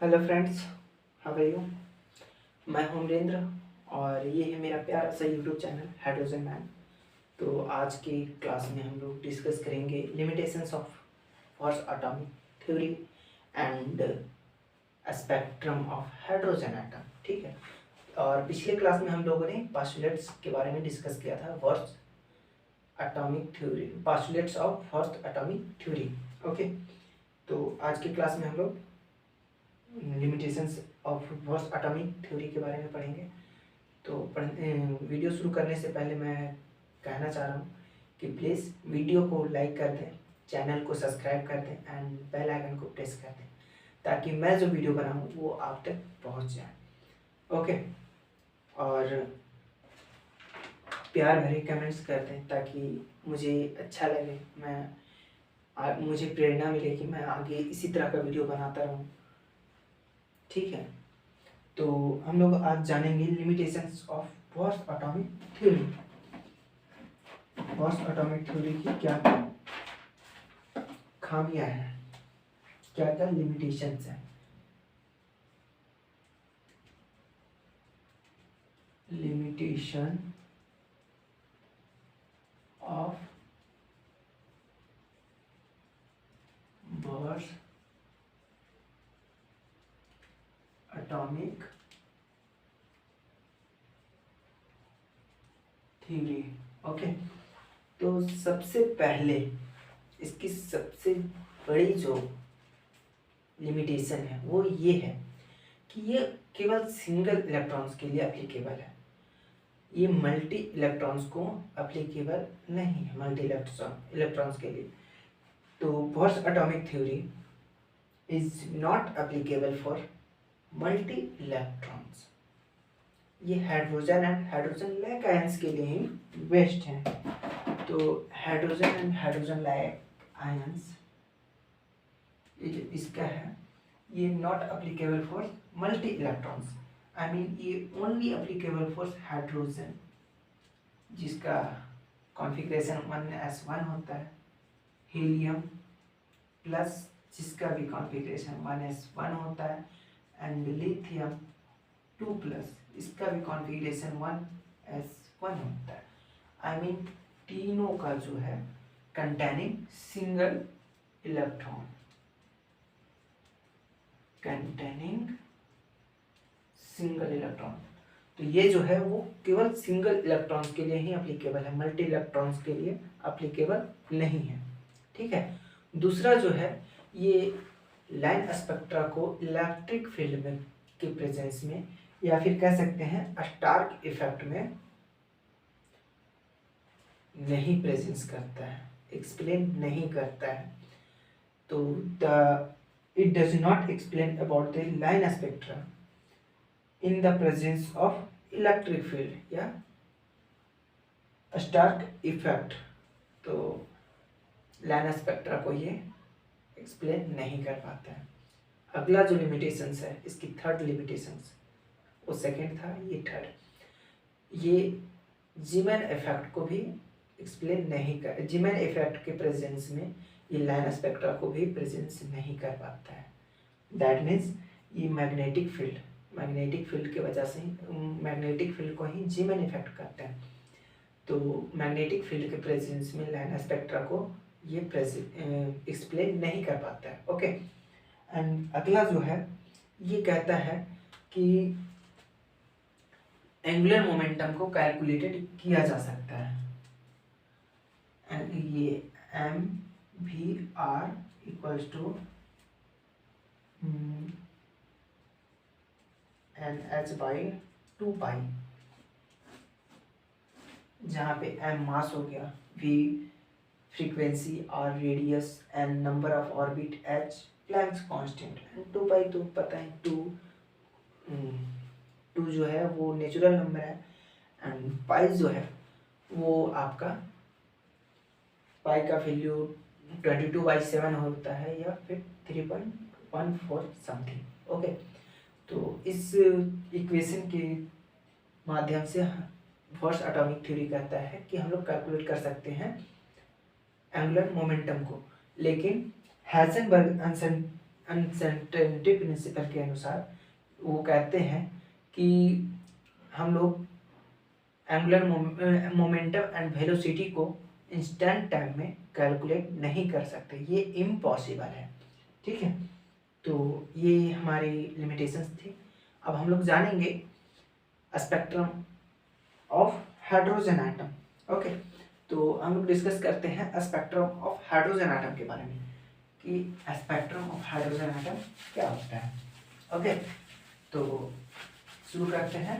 Hello friends, how are you. मैं हूं अमरेंद्र और ये है मेरा प्यारा सा यूट्यूब चैनल हाइड्रोजन मैन। तो आज की क्लास में हम लोग डिस्कस करेंगे limitations of first atomic theory and spectrum of hydrogen atom. ठीक है। और पिछले क्लास में हम लोगों ने पास्टुलेट्स के बारे में डिस्कस किया था, first atomic theory, postulates of first atomic theory. Okay. तो आज की क्लास में हम लोग limitations of first atomic theory के बारे में पढ़ेंगे। तो वीडियो शुरू करने से पहले मैं कहना चाह रहा हूँ कि प्लीज़ वीडियो को लाइक कर दें, चैनल को सब्सक्राइब कर दें एंड बेल आइकन को प्रेस कर दें ताकि मैं जो वीडियो बनाऊँ वो आप तक पहुँच जाए। ओके। और प्यार भरे कमेंट्स कर दें ताकि मुझे अच्छा लगे, मुझे प्रेरणा मिले कि मैं आगे इसी तरह का वीडियो बनाता रहूँ। ठीक है। तो हम लोग आज जानेंगे limitations of first atomic theory. First atomic theory की क्या खामियां हैं, क्या क्या लिमिटेशंस हैं। Limitation of first atomic theory. Okay. तो सबसे पहले इसकी सबसे बड़ी जो लिमिटेशन है वो ये है कि ये केवल सिंगल इलेक्ट्रॉन्स के लिए एप्लीकेबल है, ये मल्टी इलेक्ट्रॉन्स को एप्लीकेबल नहीं है, मल्टी इलेक्ट्रॉन्स के लिए। तो first atomic theory is not applicable for multi electrons. ये hydrogen and hydrogen like ions के लिए ही बेस्ट है। तो hydrogen and hydrogen like ions ये जो इसका है ये not applicable for multi electrons. I mean ये ओनली एप्लीकेबल फॉर हाइड्रोजन जिसका कॉन्फ़िगरेशन 1s1 होता है, हीलियम प्लस जिसका भी कॉन्फ़िगरेशन 1s1 होता है एंड लिथियम 2 प्लस इसका भी कॉन्फ़िगरेशन 1s1 होता है। आई मीन तीनों का जो है containing single electron, containing single electron. तो ये जो है वो केवल सिंगल इलेक्ट्रॉन्स के लिए ही एप्लीकेबल है, मल्टी इलेक्ट्रॉन्स के लिए एप्लीकेबल नहीं है। ठीक है। दूसरा जो है ये लाइन स्पेक्ट्रा को इलेक्ट्रिक फील्ड में के प्रेजेंस में या फिर कह सकते हैं स्टार्क इफेक्ट में नहीं प्रेजेंस करता है, एक्सप्लेन नहीं करता है। तो it does not explain about the line spectra in the presence of electric field या स्टार्क इफेक्ट। तो लाइन स्पेक्ट्रा को ये एक्सप्लेन नहीं कर पाता है। अगला जो लिमिटेशंस है इसकी थर्ड लिमिटेशंस, वो सेकंड था, ये थर्ड। ये जीमैन इफेक्ट को भी एक्सप्लेन नहीं कर, जीमैन इफेक्ट के प्रेजेंस में ये लाइन स्पेक्ट्रा को भी प्रेजेंस नहीं कर पाता है। दैट मीन्स ये मैग्नेटिक फील्ड की वजह से मैग्नेटिक फील्ड को ही जीमैन इफेक्ट करते हैं। तो मैग्नेटिक फील्ड के प्रेजेंस में लाइन स्पेक्ट्रा को ये एक्सप्लेन नहीं कर पाता है। ओके। एंड अगला जो है ये कहता है कि एंगुलर मोमेंटम को कैलकुलेटेड किया जा सकता है एंड ये M V R equals to N H by 2 pi, जहाँ पे एम मास हो गया, V frequency, R radius, N number of orbit, H Planck's constant and 2 pi तो पता है, टू जो है वो नेचुरल नंबर है एंड पाई जो है वो आपका पाई का वैल्यू 22/7 होता है या फिर 3.14 समथिंग। ओके। तो इस इक्वेशन के माध्यम से फर्स्ट एटॉमिक थ्योरी कहता है कि हम लोग कैलकुलेट कर सकते हैं एंगुलर मोमेंटम को, लेकिन हाइजेनबर्ग अनसर्टेनिटी प्रिंसिपल के अनुसार वो कहते हैं कि हम लोग एंगुलर मोमेंटम एंड वेलोसिटी को इंस्टेंट टाइम में कैलकुलेट नहीं कर सकते, ये इम्पॉसिबल है। ठीक है, तो ये हमारी लिमिटेशंस थी। अब हम लोग जानेंगे spectrum of hydrogen atom. Okay, तो हम लोग डिस्कस करते हैं स्पेक्ट्रम ऑफ हाइड्रोजन एटम के बारे में कि स्पेक्ट्रम ऑफ हाइड्रोजन एटम क्या होता है। ओके, तो शुरू करते हैं।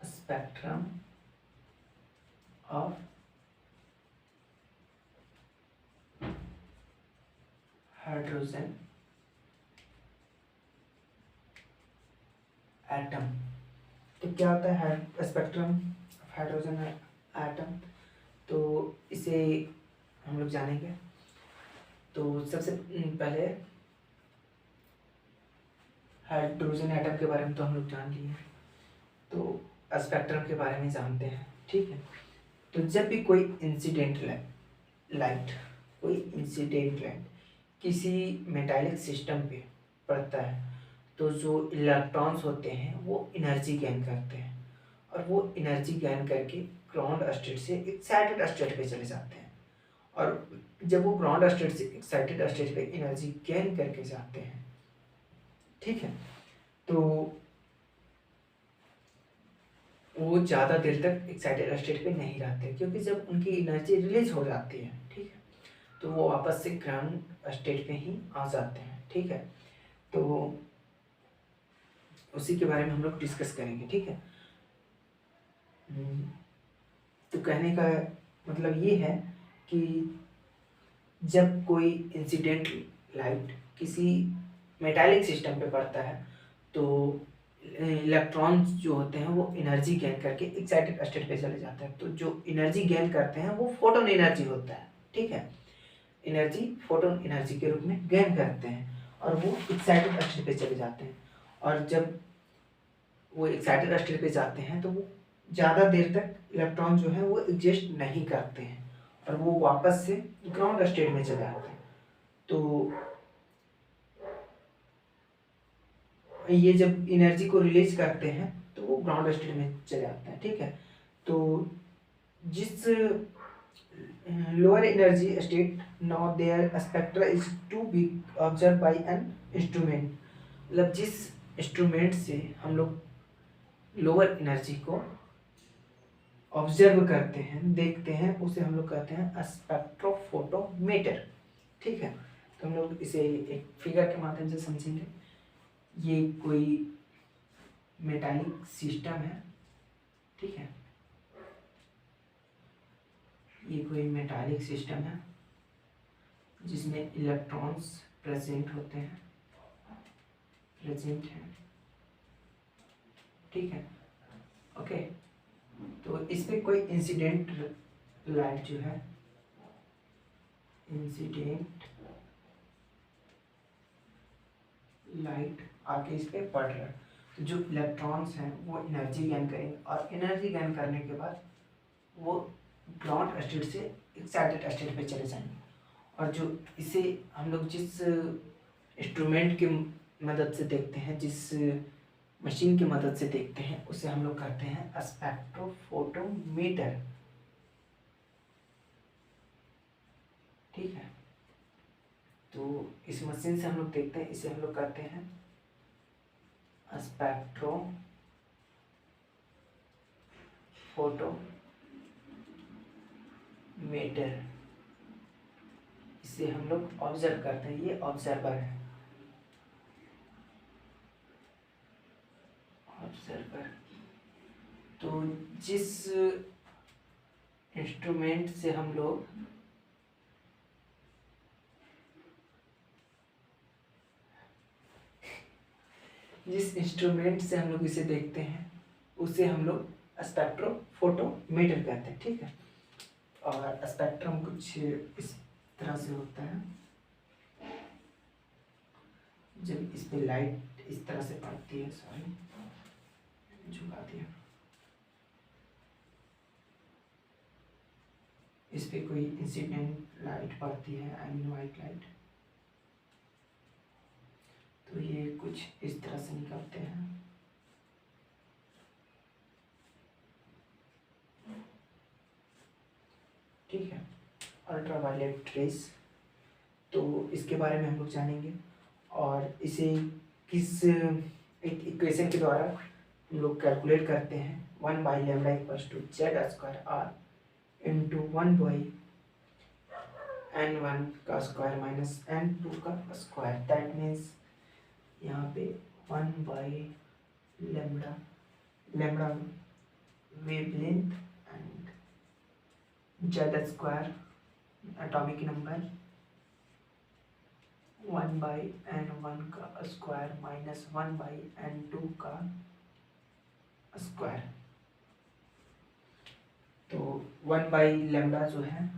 Spectrum of hydrogen atom. तो क्या होता है स्पेक्ट्रम ऑफ हाइड्रोजन एटम, तो इसे हम लोग जानेंगे। तो सबसे पहले हाइड्रोजन एटम के बारे में तो हम लोग जान लिए, तो स्पेक्ट्रम के बारे में जानते हैं। ठीक है, तो जब भी कोई इंसिडेंट लाइट किसी मेटालिक सिस्टम पे पड़ता है, तो जो इलेक्ट्रॉन्स होते हैं वो एनर्जी गेन करते हैं, और वो एनर्जी गेन करके ग्राउंड स्टेट से एक्साइटेड स्टेट पे चले जाते हैं। और जब वो ग्राउंड स्टेट से एक्साइटेड स्टेट पे एनर्जी गेन करके जाते हैं, ठीक है, तो वो ज़्यादा देर तक एक्साइटेड स्टेट पे नहीं रहते, क्योंकि जब उनकी एनर्जी रिलीज हो जाती है, ठीक है, तो वो वापस से ग्राउंड स्टेट पे ही आ जाते हैं। ठीक है, तो उसी के बारे में हम लोग डिस्कस करेंगे। ठीक है, तो कहने का मतलब ये है कि जब कोई इंसिडेंट लाइट किसी मेटालिक सिस्टम पे पड़ता है, तो इलेक्ट्रॉन्स जो होते हैं वो एनर्जी गेन करके एक्साइटेड स्टेट पे चले जाते हैं। तो जो एनर्जी गेन करते हैं वो फोटोन एनर्जी होता है। ठीक है, एनर्जी फोटोन एनर्जी के रूप में गेन करते हैं और वो एक्साइटेड स्टेट पे चले जाते हैं। और जब वो एक्साइटेड स्टेट पे जाते हैं तो वो ज़्यादा देर तक इलेक्ट्रॉन जो है वो एग्जिस्ट नहीं करते हैं और वो वापस से ग्राउंड स्टेट में चले आते हैं। तो ये जब एनर्जी को रिलीज करते हैं तो वो ग्राउंड स्टेट में चले आते हैं। ठीक है, तो जिस lower energy state, now there spectra is to be observe by an instrument, मतलब जिस इंस्ट्रूमेंट से हम लोग लोअर एनर्जी को ऑब्जर्व करते हैं, देखते हैं, उसे हम लोग कहते हैं स्पेक्ट्रोफोटोमीटर। ठीक है, तो हम लोग इसे एक फिगर के माध्यम से समझेंगे। ये कोई मेटालिक सिस्टम है, ठीक है, ये कोई मेटालिक सिस्टम है जिसमें इलेक्ट्रॉन्स प्रेजेंट होते हैं, ठीक है। ओके, तो इस पे कोई इंसिडेंट लाइट जो है, इंसिडेंट लाइट आके इस पे पड़ रहा है, तो जो इलेक्ट्रॉन्स हैं वो एनर्जी गेन करेंगे और एनर्जी गेन करने के बाद वो ग्राउंड स्टेट से एक्साइटेड स्टेट पे चले जाएंगे। और जो इसे हम लोग जिस इंस्ट्रूमेंट की मदद से देखते हैं, जिस मशीन की मदद से देखते हैं, उसे हम लोग कहते हैं स्पेक्ट्रोफोटोमीटर। ठीक है, तो इस मशीन से हम लोग देखते हैं, इसे हम लोग कहते हैं स्पेक्ट्रोफोटोमीटर। इसे हम लोग ऑब्जर्व करते हैं, ये ऑब्जर्वर है, ऑब्जर्वर। तो जिस इंस्ट्रूमेंट से हम लोग इसे देखते हैं, उसे हम लोग स्पेक्ट्रोफोटोमीटर कहते हैं। ठीक है, और स्पेक्ट्रम कुछ इस तरह से होता है। जब इस पे लाइट इस तरह से पड़ती है, सॉरी, झुका दिया। इस पे कोई इंसिडेंट लाइट पड़ती है, आई मीन वाइट लाइट, तो ये कुछ इस तरह से निकलते हैं। ठीक है, अल्ट्रा वायलेट रेस, तो इसके बारे में हम लोग जानेंगे और इसे किस एक इक्वेशन के द्वारा हम लोग कैलकुलेट करते हैं। 1/λ = z² r इंटू 1/n1 का स्क्वायर माइनस n2 का स्क्वायर। दैट मीन्स यहाँ पे 1/λ wavelength and z² atomic number, 1/n1 का स्क्वायर माइनस 1/n2 का स्क्वायर। तो 1/λ जो है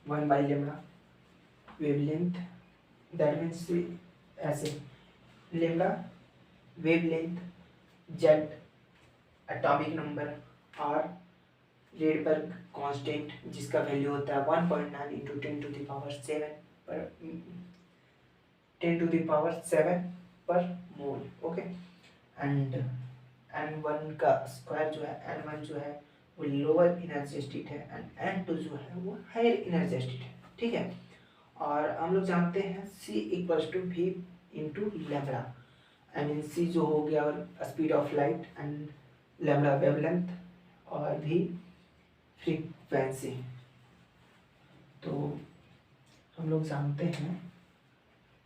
1/λ वेवलेंथ, दैट मीन्स ऐसे lambda wavelength, Z atomic number, R Rydberg constant जिसका वैल्यू होता है 1.9 इंटू 10⁻7 पर मोल। ओके, एंड n1 का स्क्वायर जो है, n1 जो है वो लोअर एनर्जी स्टेट है एंड n2 जो है वो हायर एनर्जी स्टेट है। ठीक है, और हम लोग जानते हैं c = v into lambda. I mean c जो हो गया speed of light and lambda wavelength और भी फ्रीक्वेंसी। तो हम लोग जानते हैं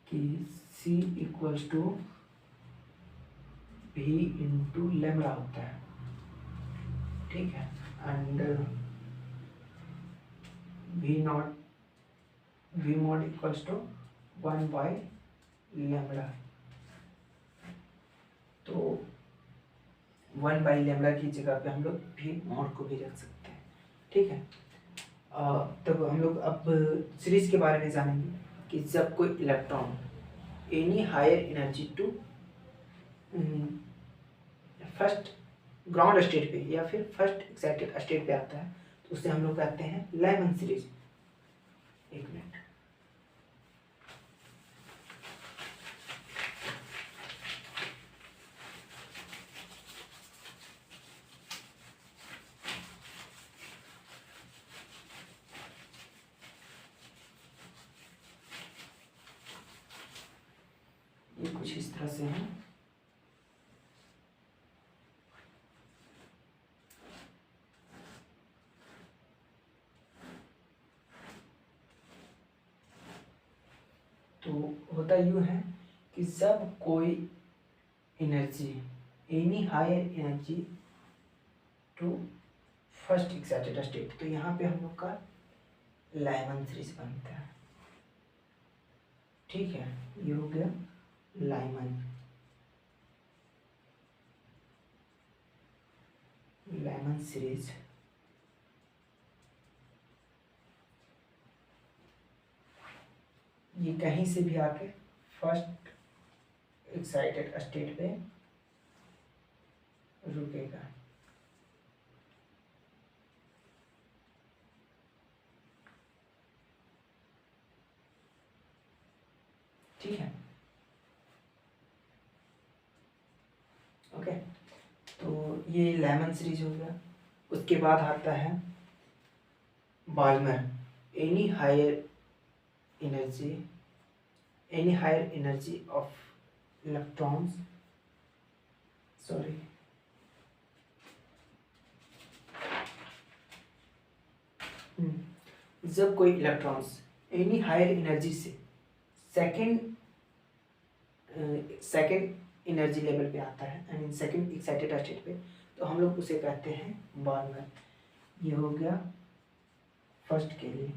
कि c = v इंटू लैम्बडा होता है। ठीक है, एंड v mod = 1/λ। तो 1/λ की जगह पे हम लोग v mod को भी रख सकते हैं। ठीक है, तब हम लोग अब सीरीज के बारे में जानेंगे कि जब कोई electron any higher energy to first ground state पे या फिर फर्स्ट एक्साइटेड स्टेट पे आता है तो उसे हम लोग कहते हैं लाइमन सीरीज। एक मिनट, ये कुछ इस तरह से है। तो होता यूँ है कि जब कोई energy any higher energy to first excited state, तो यहाँ पे हम लोग का लाइमन सीरीज बनता है। ठीक है, ये हो गया लाइमन सीरीज। ये कहीं से भी आके फर्स्ट एक्साइटेड स्टेट पे रुकेगा। ठीक है, ओके, तो ये लेमन सीरीज हो गया। उसके बाद आता है Balmer any higher energy of electrons, sorry, जब कोई इलेक्ट्रॉन्स एनी हायर एनर्जी से सेकेंड एनर्जी लेवल पे आता है, I mean second excited state पे, तो हम लोग उसे कहते हैं बाल्मर। ये हो गया फर्स्ट के लिए।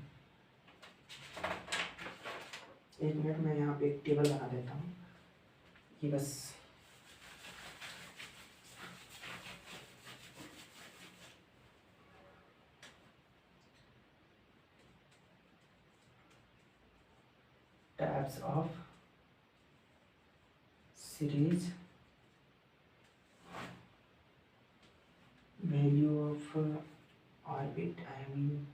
एक मिनट, मैं यहाँ पे एक टेबल बना देता हूँ, ये बस types of series, value of orbit, I mean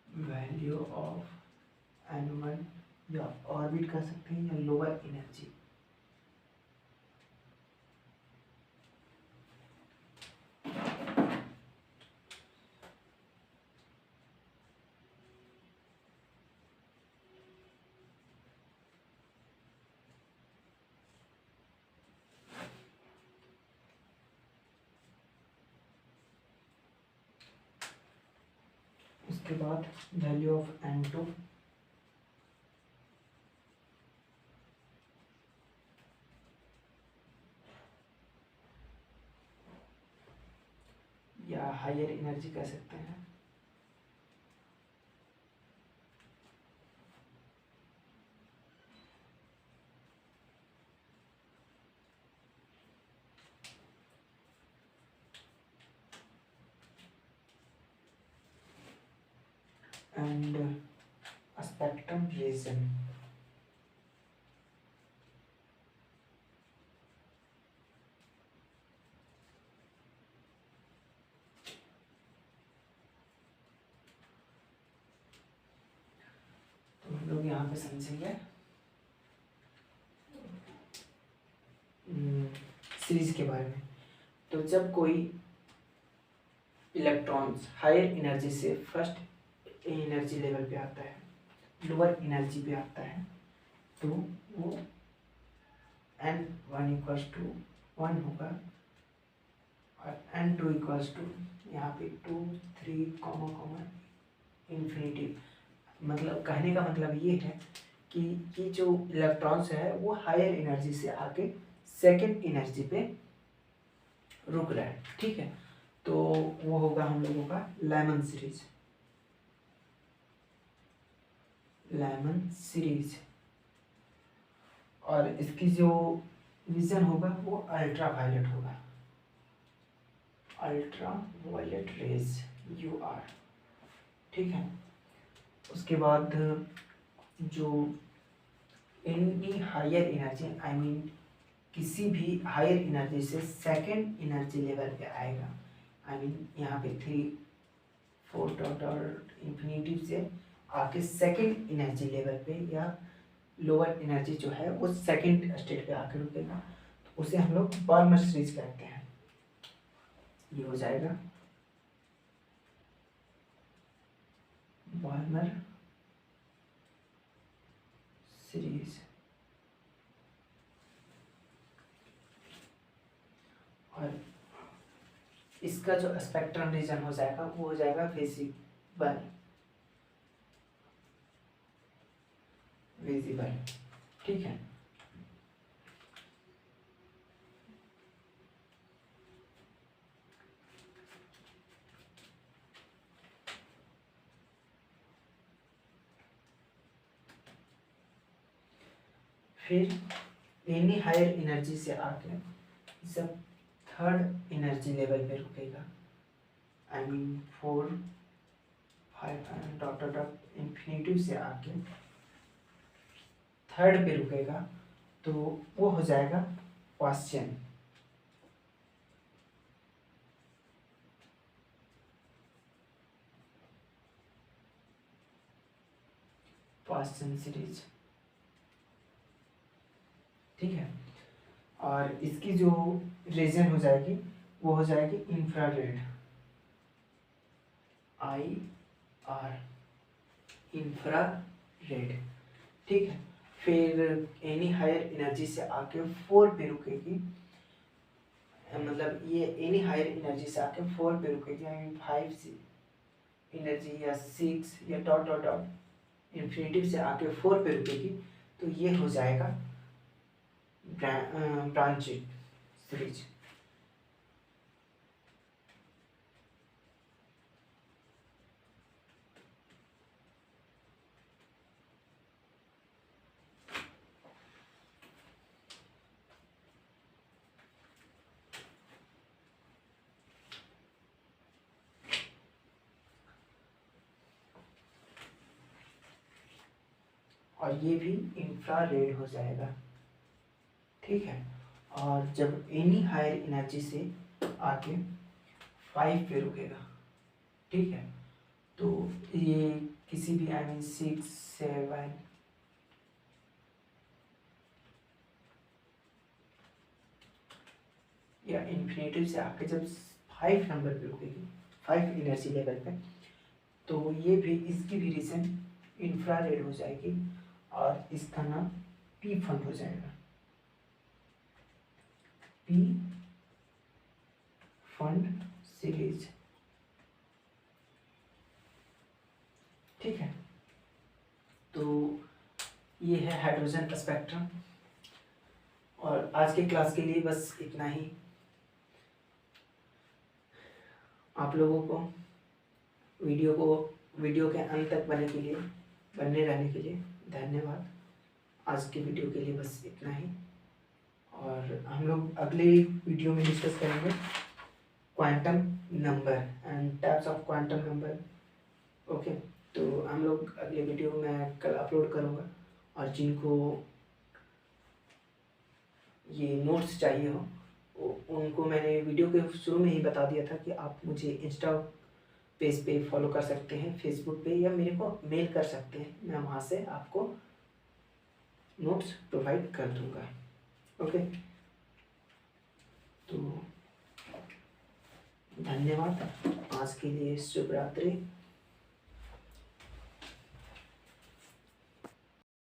value of annual या ऑर्बिट कर सकते हैं या लोअर एनर्जी। उसके बाद वैल्यू ऑफ n2, या हायर एनर्जी कह सकते हैं। एंड स्पेक्ट्रम रीजन, तो हम लोग यहाँ पे समझेंगे सीरीज के बारे में। तो जब कोई इलेक्ट्रॉन्स हायर एनर्जी से फर्स्ट एनर्जी लेवल पे आता है, लोअर एनर्जी पे आता है, तो वो n1 इक्वल्स टू 1 होगा और n2 इक्वल्स टू यहाँ पे 2 3 कॉमा इन्फिनिटी। मतलब कहने का मतलब ये है कि ये जो इलेक्ट्रॉन्स है वो हायर एनर्जी से आके सेकेंड एनर्जी पे रुक रहा है, ठीक है। तो वो होगा हम लोगों का लेमन सीरीज, लेमन सीरीज। और इसकी जो विजन होगा वो अल्ट्रा वायलेट होगा, अल्ट्रा वायलेट रेज UR, ठीक है। उसके बाद जो any higher energy, I mean किसी भी हायर एनर्जी से सेकेंड एनर्जी लेवल पे आएगा, आई मीन यहाँ पे 3 4 डॉट इन्फिनिटी से आके सेकेंड एनर्जी लेवल पे या लोअर एनर्जी जो है वो सेकेंड स्टेट पे आके रुकेगा, तो उसे हम लोग बाल्मर सीरीज कहते हैं। ये हो जाएगा बाल्मर सीरीज। और इसका जो स्पेक्ट्रम रीजन हो जाएगा वो हो जाएगा विजिबल, विजिबल, ठीक है। फिर एनी हायर एनर्जी से आके जब थर्ड एनर्जी लेवल पे रुकेगा, I mean 4 5 dot dot infinity से आके थर्ड पे रुकेगा, तो वो हो जाएगा क्वेश्चन, क्वेश्चन सीरीज, ठीक है। और इसकी जो रीजन हो जाएगी वो हो जाएगी इंफ्रारेड, IR, इंफ्रारेड, ठीक है। फिर एनी हायर एनर्जी से आके 4 पे रुकेगी, मतलब ये एनी हायर एनर्जी से आके 4 पे रुकेगी, आई मीन 5 से एनर्जी या 6 या डॉट डॉट डॉट इन्फिनिटी से आके 4 पे रुकेगी, तो ये हो जाएगा ब्रांचिंग सीरीज। और ये भी इंफ्रारेड हो जाएगा, ठीक है। और जब एनी हायर एनर्जी से आके 5 पे रुकेगा, ठीक है। तो ये किसी भी आई मीन 6, 7 या इन्फिनेटिव से आके जब 5 नंबर पे रुकेगी, 5 एनर्जी लेवल पे, तो ये भी इसकी भी रीजन इंफ्रारेड हो जाएगी और इसका नाम पी फंड हो जाएगा, पी फंड सीरीज, ठीक है। तो ये है हाइड्रोजन स्पेक्ट्रम। और आज के क्लास के लिए बस इतना ही। आप लोगों को वीडियो के अंत तक बने रहने के लिए धन्यवाद। आज के वीडियो के लिए बस इतना ही, और हम लोग अगले वीडियो में डिस्कस करेंगे quantum number and types of quantum number. Okay, तो हम लोग अगले वीडियो में कल अपलोड करूँगा, और जिनको ये नोट्स चाहिए हो उनको मैंने वीडियो के शुरू में ही बता दिया था कि आप मुझे इंस्टा पेज पे फॉलो कर सकते हैं, फेसबुक पे, या मेरे को मेल कर सकते हैं, मैं वहाँ से आपको नोट्स प्रोवाइड कर दूँगा। ओके, तो धन्यवाद। आज के लिए शुभ रात्रि।